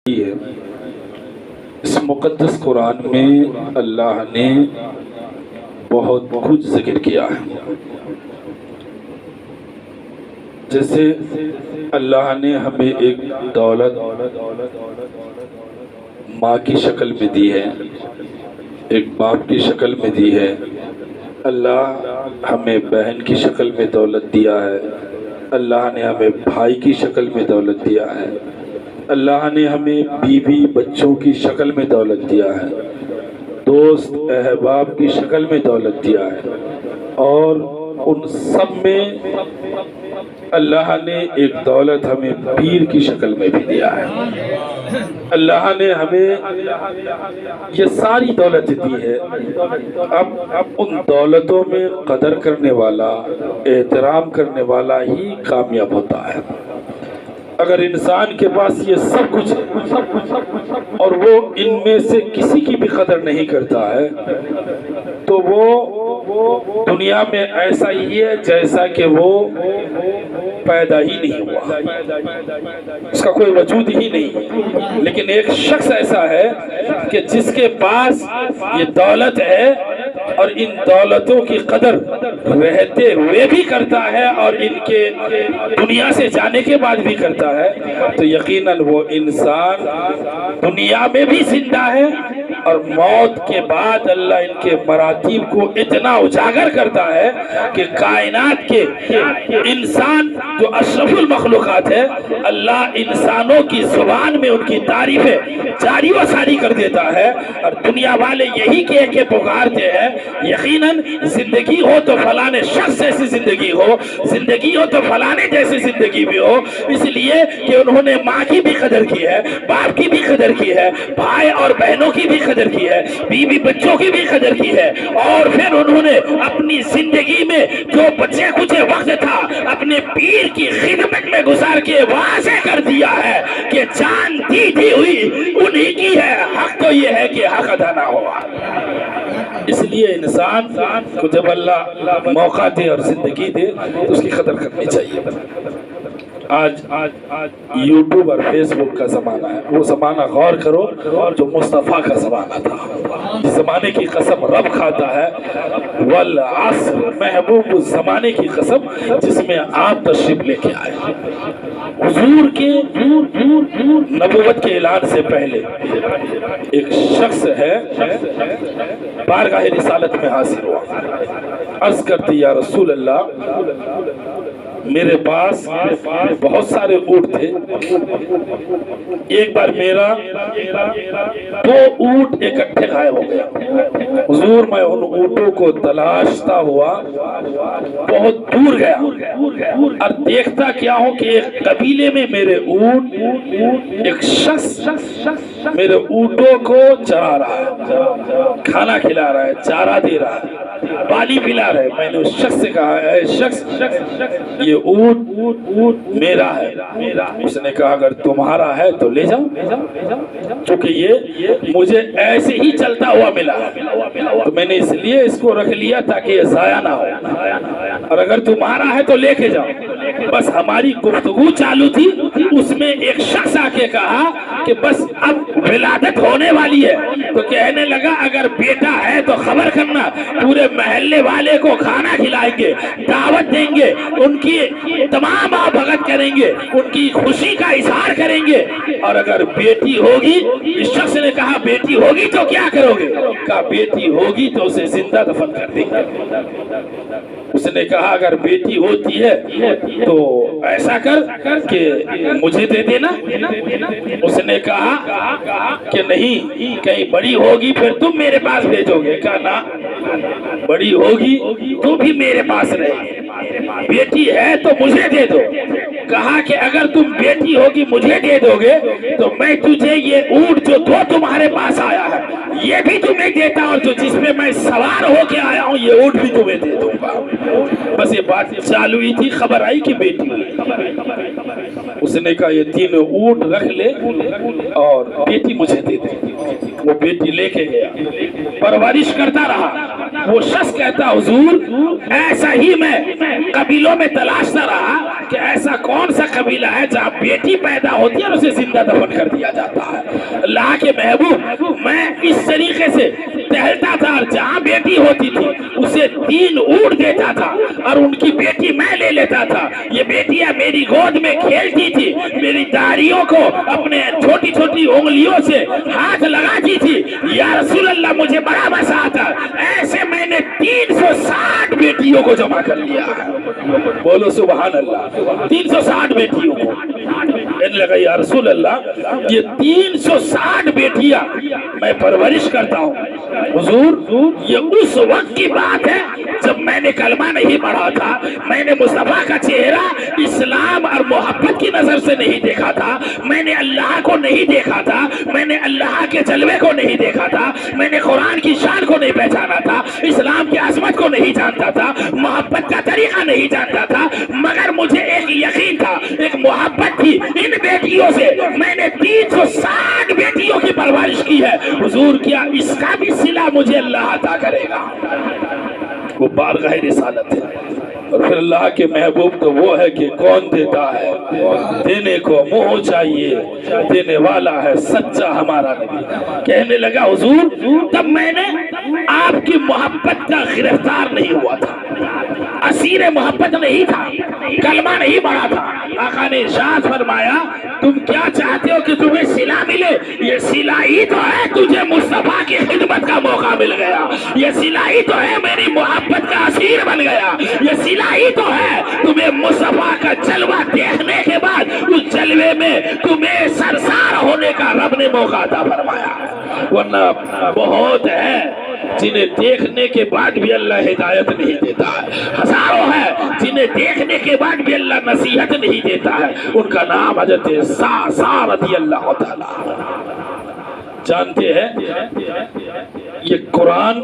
ہے۔ اس مقدس قرآن میں اللہ نے بہت کچھ ذکر کیا ہے، جیسے اللہ نے ہمیں ایک دولت ماں کی شکل میں دی ہے، ایک باپ کی شکل میں دی ہے۔ اللہ ہمیں بہن کی شکل میں دولت دیا ہے، اللہ نے ہمیں بھائی کی شکل میں دولت دیا ہے، اللہ نے ہمیں بیوی بچوں کی شکل میں دولت دیا ہے، دوست احباب کی شکل میں دولت دیا ہے، اور ان سب میں اللہ نے ایک دولت ہمیں پیر کی شکل میں بھی دیا ہے۔ اللہ نے ہمیں یہ ساری دولت دی ہے۔ اب ان دولتوں میں قدر کرنے والا، احترام کرنے والا ہی کامیاب ہوتا ہے۔ اگر انسان کے پاس یہ سب کچھ ہے اور وہ ان میں سے کسی کی بھی قدر نہیں کرتا ہے تو وہ دنیا میں ایسا ہی ہے جیسا کہ وہ پیدا ہی نہیں ہوا، اس کا کوئی وجود ہی نہیں۔ لیکن ایک شخص ایسا ہے کہ جس کے پاس یہ دولت ہے اور ان دولتوں کی قدر رہتے ہوئے بھی کرتا ہے اور ان کے دنیا سے جانے کے بعد بھی کرتا ہے، تو یقیناً وہ انسان دنیا میں بھی زندہ ہے اور موت کے بعد اللہ ان کے مراتب کو اتنا اجاگر کرتا ہے کہ کائنات کے انسان جو اشرف المخلوقات ہے، اللہ انسانوں کی زبان میں ان کی تعریفیں جاری و ساری کر دیتا ہے، اور دنیا والے یہی کہہ کے پکارتے ہیں یقیناً زندگی ہو تو فلانے شخص جیسی زندگی ہو، زندگی ہو تو فلانے جیسی زندگی بھی ہو، اس لیے کہ انہوں نے ماں کی بھی قدر کی ہے، باپ کی بھی قدر کی ہے، بھائی اور بہنوں کی بھی قدر کی ہے، بیوی بچوں کی بھی قدر کی ہے، اور پھر انہوں نے اپنی زندگی میں جو بچے کچھ وقت تھا اپنے پیر کی خدمت میں گزار کے واضح کر دیا ہے کہ جان دی تھی ہوئی انہی کی ہے، حق تو یہ ہے کہ حق ادا نہ ہوا۔ اس لیے انسان کو جب اللہ موقع دے اور زندگی دے تو اس کی قدر کرنی چاہیے۔ آج یوٹیوب اور فیس بک کا زمانہ ہے، وہ زمانہ غور کرو جو مصطفیٰ کا زمانہ تھا۔ اس زمانے کی قسم رب کھاتا ہے، والعصر، محبوب اس زمانے کی قسم جس میں آپ تشریف لے کے آئے۔ حضور کے نبوت کے اعلان سے پہلے ایک شخص ہے بارگاہ رسالت میں حاضر ہوا، عرض کرتی یا رسول اللہ میرے پاس بہت سارے اونٹ تھے، ایک بار میرا 2 اونٹ اکٹھے غائب ہو گیا۔ حضور میں ان اونٹوں کو تلاشتا ہوا بہت دور گیا اور دیکھتا کیا ہوں کہ ایک قبیلے میں میرے اونٹ، ایک شخص میرے اونٹوں کو چرا رہا ہے، کھانا کھلا رہا ہے، چارہ دے رہا ہے، پانی پلا رہا ہے۔ میں نے اس شخص سے کہا اے شخص یہ اونٹ میرا ہے۔ اس نے کہا اگر تمہارا ہے تو لے جاؤ، چونکہ یہ مجھے ایسے ہی چلتا ہوا ملا تو میں نے اس لیے اس کو رکھ لیا تاکہ یہ ضائع نہ ہو، اور اگر تمہارا ہے تو لے کے جاؤ۔ بس ہماری گفتگو چالو تھی، اس میں ایک شخص آ کے کہا کہ بس اب ولادت ہونے والی ہے، تو کہنے لگا اگر بیٹا ہے تو خبر کرنا، پورے محلے والے کو کھانا کھلائیں گے، دعوت دیں گے، ان کی تمام بھگت کریں گے، ان کی خوشی کا اظہار کریں گے، اور اگر بیٹی ہوگی، اس شخص نے کہا بیٹی ہوگی تو کیا کرو گے؟ کہا بیٹی ہوگی تو اسے زندہ دفن کر دیں گے۔ اس نے کہا اگر بیٹی ہوتی ہے تو ایسا کر کہ مجھے دے دینا۔ اس نے کہا کہ نہیں، کہیں بڑی ہوگی پھر تم میرے پاس بھیجو گے۔ کہا نا، بڑی ہوگی تو بھی میرے پاس رہے، بیٹی ہے تو مجھے دے دو۔ کہا کہ اگر تم بیٹی ہوگی مجھے دے دو گے تو میں تجھے یہ اونٹ جو تمہارے پاس آیا ہے یہ بھی تمہیں دیتا، اور جو جس میں میں سوار ہو کے آیا ہوں یہ اونٹ بھی تمہیں دے دوں گا۔ بس یہ بات چالو ہی تھی، خبر آئی کہ بیٹی ہوئی۔ اس نے کہا یہ 3 اونٹ رکھ لے اور بیٹی مجھے دے دے۔ وہ بیٹی لے کے گیا، پرورش کرتا رہا۔ وہ شخص کہتا حضور ایسا ہی میں قبیلوں میں تلاشتا رہا کہ ایسا کون سا قبیلہ ہے جہاں بیٹی پیدا ہوتی ہے اور اسے زندہ دفن کر دیا جاتا ہے۔ اللہ کے محبوب میں اس طریقے سے ٹہلتا تھا اور جہاں بیٹی ہوتی تھی اسے 3 اونٹ دیتا تھا اور ان کی بیٹی میں لے لیتا تھا. یہ بیٹیاں میری گود میں کھیلتی تھی, میری داڑھیوں کو اپنے چھوٹی چھوٹی انگلیوں سے ہاتھ لگاتی تھی. یا رسول اللہ مجھے بڑا مزہ آتا. ایسے میں نے 360 بیٹیوں کو جمع کر لیا. بولو سبحان اللہ. 360 بیٹیوں کو. کہنے لگا یا رسول اللہ یہ 360 بیٹیاں میں پرورش کرتا ہوں. حضور یہ اس وقت کی بات ہے جب میں نے کلمہ نہیں پڑھا تھا, میں نے مصطفیٰ کا چہرہ اسلام اور محبت کی نظر سے نہیں دیکھا تھا, میں نے اللہ کو نہیں دیکھا تھا, میں نے اللہ کے جلوے کو نہیں دیکھا تھا, میں نے قرآن کی شان کو نہیں پہچانا تھا, اسلام کی عظمت کو نہیں جانتا تھا, محبت کا طریقہ نہیں جانتا تھا, مگر مجھے ایک یقین تھا, ایک محبت تھی. ان بیٹیوں سے میں نے 360 بیٹیوں کی پرورش کی ہے. حضور کیا اس کا بھی صلہ مجھے اللہ عطا کرے گا؟ وہ بارگاہ رسالت ہے. اور پھر اللہ کے محبوب تو وہ ہے کہ کون دیتا ہے, دینے کو منہ چاہیے, دینے والا ہے سچا ہمارا نبی. کہنے لگا حضور تب میں نے آپ کی محبت کا گرفتار نہیں ہوا تھا, اسیر محبت نہیں تھا, کلمہ نہیں پڑھا تھا. آقا نے ارشاد فرمایا تم کیا چاہتے ہو کہ تمہیں صلہ ملے؟ یہ صلہ ہی تو ہے تجھے مصطفیٰ کی خدمت کا موقع مل گیا, یہ صلہ ہی تو ہے میری محبت کا اسیر بن گیا, یہ صلہ ہی تو ہے تمہیں مصطفیٰ کا جلوہ دیکھنے کے بعد اس جلوے میں تمہیں سرسار ہونے کا رب نے موقع عطا فرمایا. ورنہ بہت ہے جنہیں دیکھنے کے بعد بھی اللہ ہدایت نہیں دیتا ہے, ہزاروں ہے جنہیں دیکھنے کے بعد بھی اللہ نصیحت نہیں دیتا ہے. ان کا نام حضرت سعد رضی اللہ تعالی. جانتے ہیں یہ قرآن